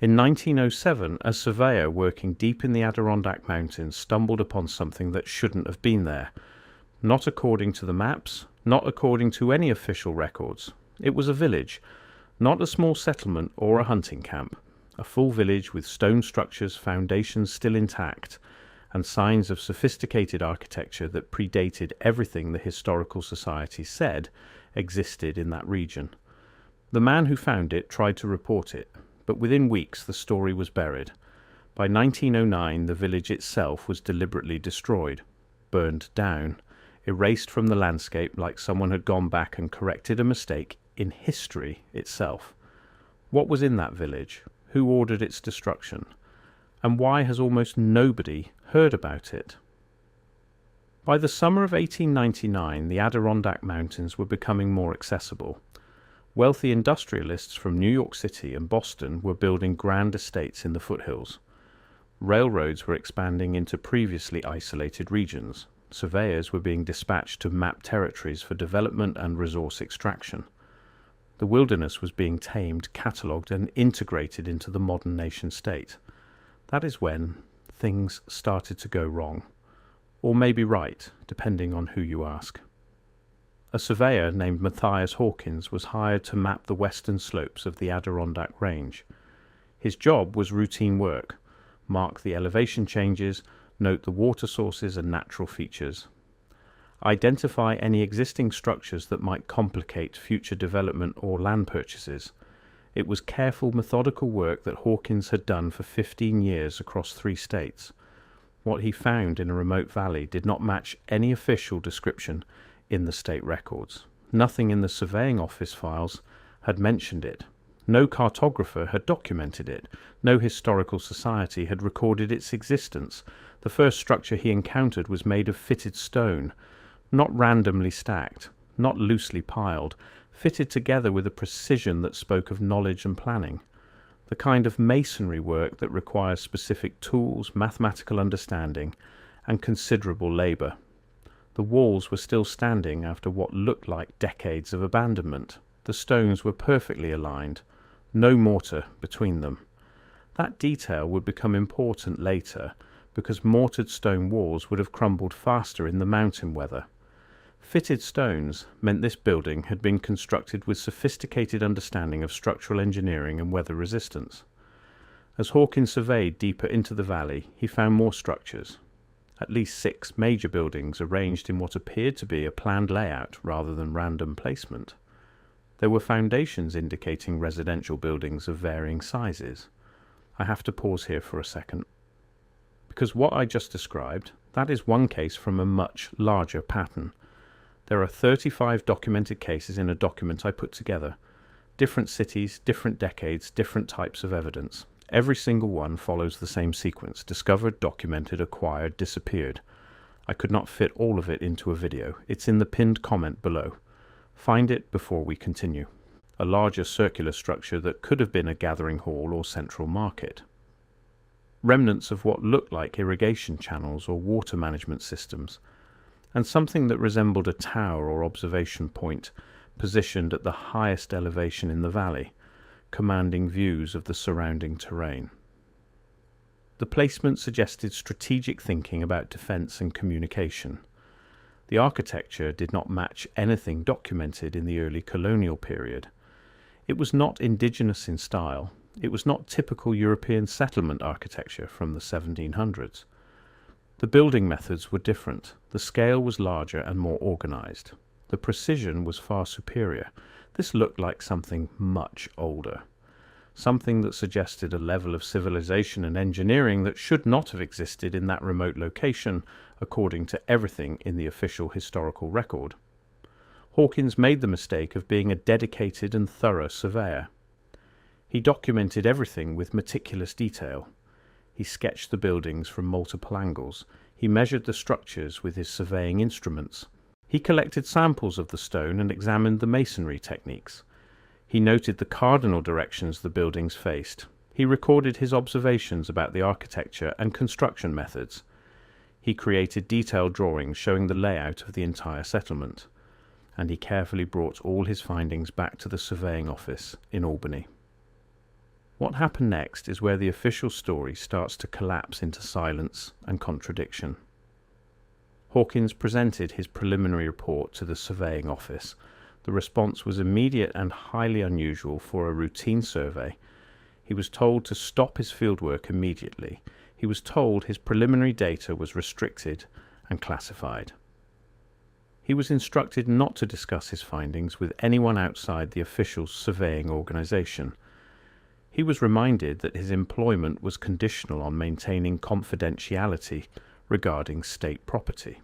In 1907, a surveyor working deep in the Adirondack Mountains stumbled upon something that shouldn't have been there. Not according to the maps, not according to any official records. It was a village, not a small settlement or a hunting camp. A full village with stone structures, foundations still intact, and signs of sophisticated architecture that predated everything the Historical Society said existed in that region. The man who found it tried to report it, but within weeks the story was buried. By 1909, the village itself was deliberately destroyed, burned down, erased from the landscape like someone had gone back and corrected a mistake in history itself. What was in that village? Who ordered its destruction? And why has almost nobody heard about it? By the summer of 1899, the Adirondack Mountains were becoming more accessible. Wealthy industrialists from New York City and Boston were building grand estates in the foothills. Railroads were expanding into previously isolated regions. Surveyors were being dispatched to map territories for development and resource extraction. The wilderness was being tamed, catalogued, and integrated into the modern nation-state. That is when things started to go wrong. Or maybe right, depending on who you ask. A surveyor named Matthias Hawkins was hired to map the western slopes of the Adirondack Range. His job was routine work: mark the elevation changes, note the water sources and natural features, identify any existing structures that might complicate future development or land purchases. It was careful, methodical work that Hawkins had done for 15 years across 3 states. What he found in a remote valley did not match any official description in the state records. Nothing in the surveying office files had mentioned it. No cartographer had documented it. No historical society had recorded its existence. The first structure he encountered was made of fitted stone, not randomly stacked, not loosely piled, fitted together with a precision that spoke of knowledge and planning. The kind of masonry work that requires specific tools, mathematical understanding, and considerable labour. The walls were still standing after what looked like decades of abandonment. The stones were perfectly aligned, no mortar between them. That detail would become important later, because mortared stone walls would have crumbled faster in the mountain weather. Fitted stones meant this building had been constructed with sophisticated understanding of structural engineering and weather resistance. As Hawkins surveyed deeper into the valley, he found more structures. At least 6 major buildings arranged in what appeared to be a planned layout rather than random placement. There were foundations indicating residential buildings of varying sizes. I have to pause here for a second, because what I just described, that is one case from a much larger pattern. There are 35 documented cases in a document I put together. Different cities, different decades, different types of evidence. Every single one follows the same sequence: discovered, documented, acquired, disappeared. I could not fit all of it into a video. It's in the pinned comment below. Find it before we continue. A larger circular structure that could have been a gathering hall or central market. Remnants of what looked like irrigation channels or water management systems, and something that resembled a tower or observation point positioned at the highest elevation in the valley, commanding views of the surrounding terrain. The placement suggested strategic thinking about defense and communication. The architecture did not match anything documented in the early colonial period. It was not indigenous in style. It was not typical European settlement architecture from the 1700s. The building methods were different. The scale was larger and more organized. The precision was far superior. This looked like something much older. Something that suggested a level of civilization and engineering that should not have existed in that remote location, according to everything in the official historical record. Hawkins made the mistake of being a dedicated and thorough surveyor. He documented everything with meticulous detail. He sketched the buildings from multiple angles. He measured the structures with his surveying instruments. He collected samples of the stone and examined the masonry techniques. He noted the cardinal directions the buildings faced. He recorded his observations about the architecture and construction methods. He created detailed drawings showing the layout of the entire settlement. And he carefully brought all his findings back to the surveying office in Albany. What happened next is where the official story starts to collapse into silence and contradiction. Hawkins presented his preliminary report to the surveying office. The response was immediate and highly unusual for a routine survey. He was told to stop his fieldwork immediately. He was told his preliminary data was restricted and classified. He was instructed not to discuss his findings with anyone outside the official surveying organization. He was reminded that his employment was conditional on maintaining confidentiality regarding state property.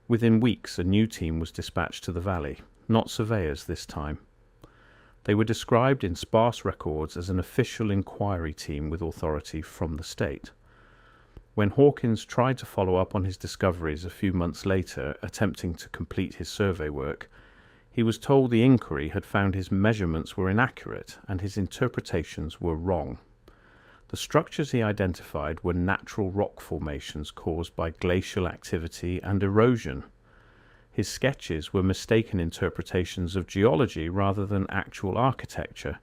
Within weeks, a new team was dispatched to the valley, not surveyors this time. They were described in sparse records as an official inquiry team with authority from the state. When Hawkins tried to follow up on his discoveries a few months later, attempting to complete his survey work, he was told the inquiry had found his measurements were inaccurate and his interpretations were wrong. The structures he identified were natural rock formations caused by glacial activity and erosion. His sketches were mistaken interpretations of geology rather than actual architecture.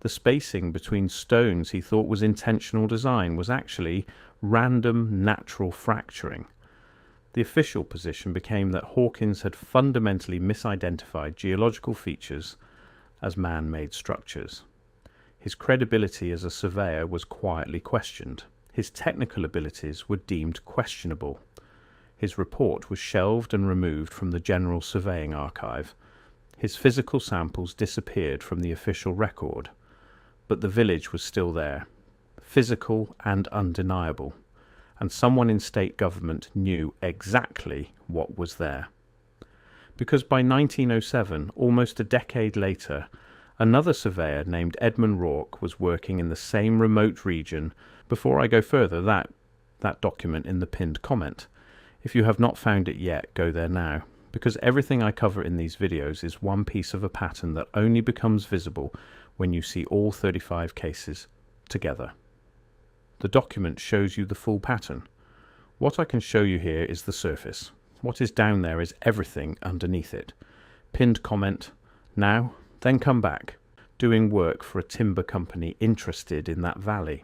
The spacing between stones he thought was intentional design was actually random natural fracturing. The official position became that Hawkins had fundamentally misidentified geological features as man-made structures. His credibility as a surveyor was quietly questioned. His technical abilities were deemed questionable. His report was shelved and removed from the General Surveying Archive. His physical samples disappeared from the official record. But the village was still there, physical and undeniable, and someone in state government knew exactly what was there. Because by 1907, almost a decade later, another surveyor named Edmund Rourke was working in the same remote region. Before I go further, that document in the pinned comment. If you have not found it yet, go there now, because everything I cover in these videos is one piece of a pattern that only becomes visible when you see all 35 cases together. The document shows you the full pattern. What I can show you here is the surface. What is down there is everything underneath it. Pinned comment, now, then come back, doing work for a timber company interested in that valley.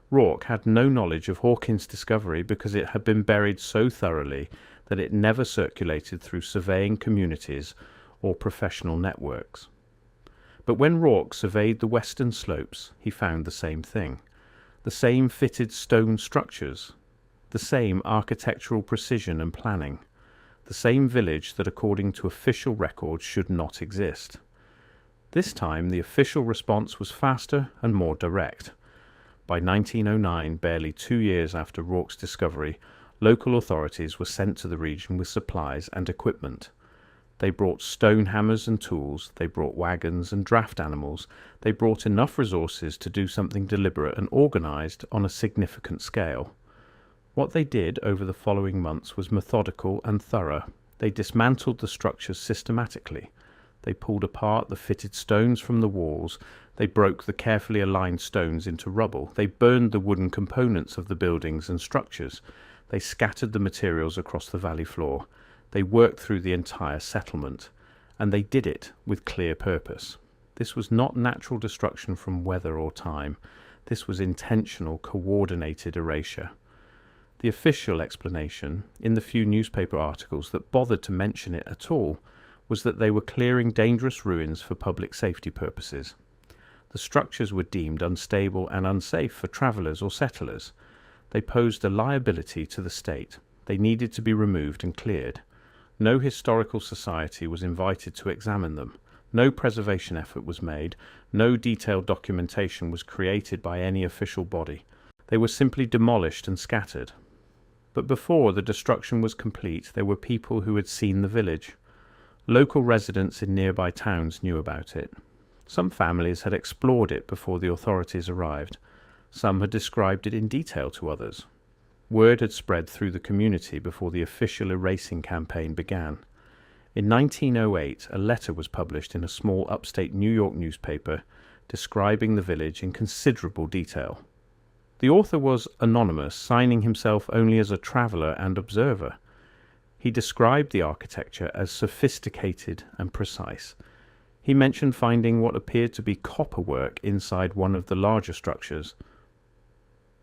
Rourke had no knowledge of Hawkins' discovery because it had been buried so thoroughly that it never circulated through surveying communities or professional networks. But when Rourke surveyed the western slopes, he found the same thing. The same fitted stone structures, the same architectural precision and planning, the same village that according to official records should not exist. This time the official response was faster and more direct. By 1909, barely 2 years after Rourke's discovery, local authorities were sent to the region with supplies and equipment. They brought stone hammers and tools, they brought wagons and draft animals, they brought enough resources to do something deliberate and organised on a significant scale. What they did over the following months was methodical and thorough. They dismantled the structures systematically. They pulled apart the fitted stones from the walls. They broke the carefully aligned stones into rubble. They burned the wooden components of the buildings and structures. They scattered the materials across the valley floor. They worked through the entire settlement. And they did it with clear purpose. This was not natural destruction from weather or time. This was intentional, coordinated erasure. The official explanation, in the few newspaper articles that bothered to mention it at all, was that they were clearing dangerous ruins for public safety purposes. The structures were deemed unstable and unsafe for travellers or settlers. They posed a liability to the state. They needed to be removed and cleared. No historical society was invited to examine them. No preservation effort was made. No detailed documentation was created by any official body. They were simply demolished and scattered. But before the destruction was complete, there were people who had seen the village. Local residents in nearby towns knew about it. Some families had explored it before the authorities arrived. Some had described it in detail to others. Word had spread through the community before the official erasing campaign began. In 1908, a letter was published in a small upstate New York newspaper describing the village in considerable detail. The author was anonymous, signing himself only as a traveller and observer. He described the architecture as sophisticated and precise. He mentioned finding what appeared to be copperwork inside one of the larger structures.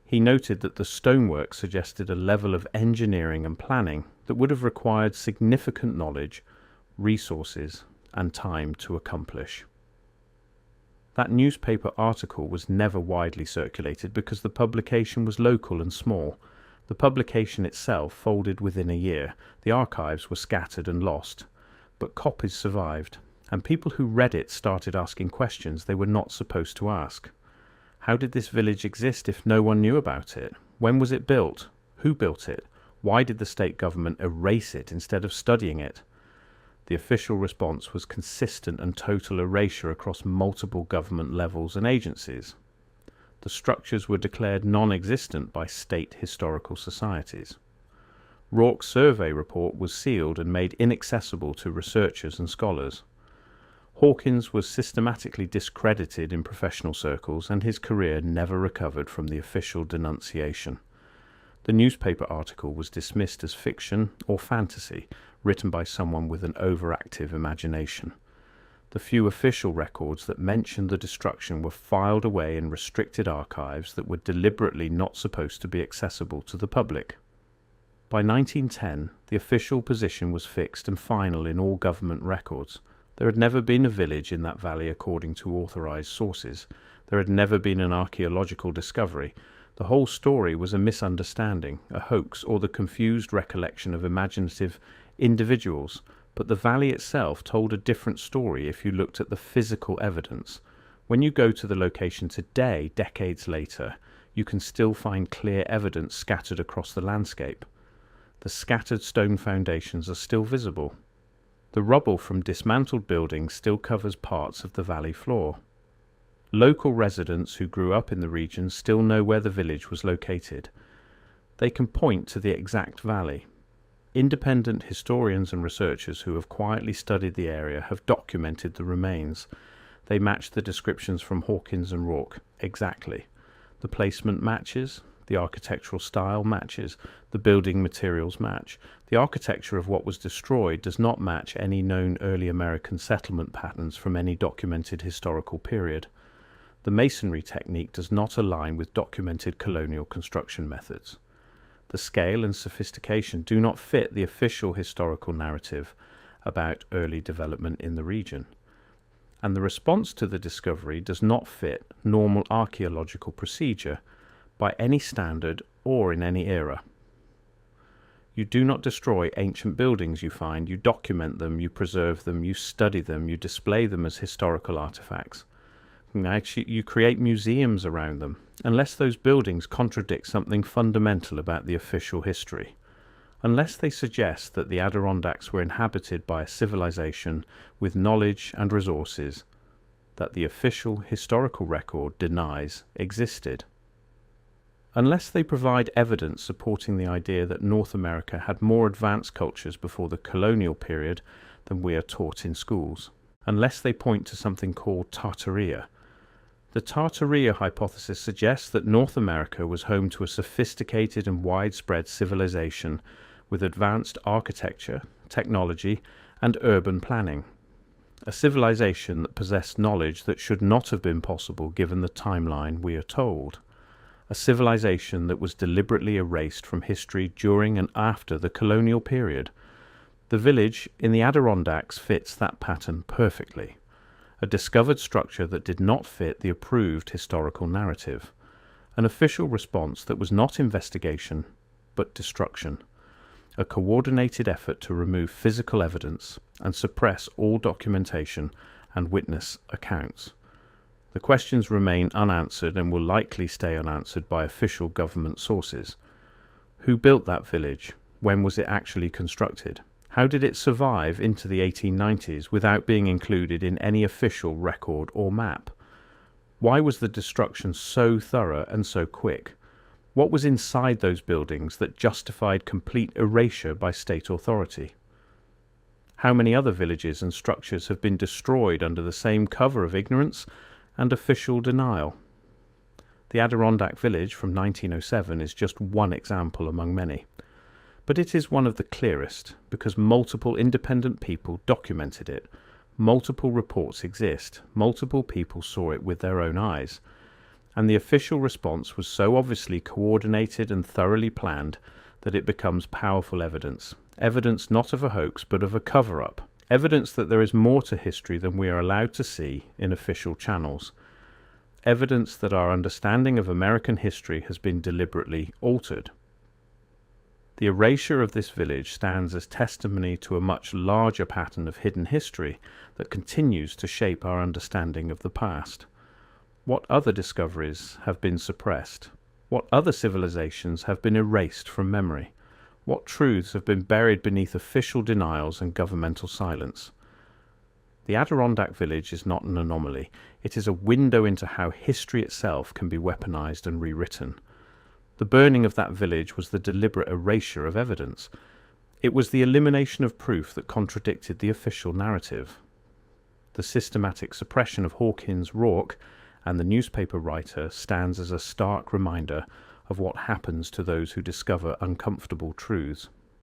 He noted that the stonework suggested a level of engineering and planning that would have required significant knowledge, resources, and time to accomplish. That newspaper article was never widely circulated because the publication was local and small. The publication itself folded within a year. The archives were scattered and lost, but copies survived, and people who read it started asking questions they were not supposed to ask. How did this village exist if no one knew about it? When was it built? Who built it? Why did the state government erase it instead of studying it? The official response was consistent and total erasure across multiple government levels and agencies. The structures were declared non-existent by state historical societies. Rourke's survey report was sealed and made inaccessible to researchers and scholars. Hawkins was systematically discredited in professional circles, and his career never recovered from the official denunciation. The newspaper article was dismissed as fiction or fantasy, written by someone with an overactive imagination. The few official records that mentioned the destruction were filed away in restricted archives that were deliberately not supposed to be accessible to the public. By 1910, the official position was fixed and final in all government records. There had never been a village in that valley according to authorized sources. There had never been an archaeological discovery. The whole story was a misunderstanding, a hoax, or the confused recollection of imaginative individuals, but the valley itself told a different story if you looked at the physical evidence. When you go to the location today, decades later, you can still find clear evidence scattered across the landscape. The scattered stone foundations are still visible. The rubble from dismantled buildings still covers parts of the valley floor. Local residents who grew up in the region still know where the village was located. They can point to the exact valley. Independent historians and researchers who have quietly studied the area have documented the remains. They match the descriptions from Hawkins and Rourke exactly. The placement matches, the architectural style matches, the building materials match. The architecture of what was destroyed does not match any known early American settlement patterns from any documented historical period. The masonry technique does not align with documented colonial construction methods. The scale and sophistication do not fit the official historical narrative about early development in the region. And the response to the discovery does not fit normal archaeological procedure by any standard or in any era. You do not destroy ancient buildings you find, you document them, you preserve them, you study them, you display them as historical artifacts. Actually, you create museums around them, unless those buildings contradict something fundamental about the official history. Unless they suggest that the Adirondacks were inhabited by a civilization with knowledge and resources that the official historical record denies existed. Unless they provide evidence supporting the idea that North America had more advanced cultures before the colonial period than we are taught in schools. Unless they point to something called Tartaria. The Tartaria hypothesis suggests that North America was home to a sophisticated and widespread civilization with advanced architecture, technology, and urban planning. A civilization that possessed knowledge that should not have been possible given the timeline we are told. A civilization that was deliberately erased from history during and after the colonial period. The village in the Adirondacks fits that pattern perfectly. A discovered structure that did not fit the approved historical narrative. An official response that was not investigation, but destruction. A coordinated effort to remove physical evidence and suppress all documentation and witness accounts. The questions remain unanswered and will likely stay unanswered by official government sources. Who built that village? When was it actually constructed? How did it survive into the 1890s without being included in any official record or map? Why was the destruction so thorough and so quick? What was inside those buildings that justified complete erasure by state authority? How many other villages and structures have been destroyed under the same cover of ignorance and official denial? The Adirondack Village from 1907 is just one example among many. But it is one of the clearest because multiple independent people documented it, Multiple reports exist, multiple people saw it with their own eyes, and the official response was so obviously coordinated and thoroughly planned that it becomes powerful evidence. Evidence not of a hoax, but of a cover-up. Evidence that there is more to history than we are allowed to see in official channels. Evidence that our understanding of American history has been deliberately altered. The erasure of this village stands as testimony to a much larger pattern of hidden history that continues to shape our understanding of the past. What other discoveries have been suppressed? What other civilizations have been erased from memory? What truths have been buried beneath official denials and governmental silence? The Adirondack village is not an anomaly. It is a window into how history itself can be weaponized and rewritten. The burning of that village was the deliberate erasure of evidence. It was the elimination of proof that contradicted the official narrative. The systematic suppression of Hawkins, Rourke, and the newspaper writer stands as a stark reminder of what happens to those who discover uncomfortable truths.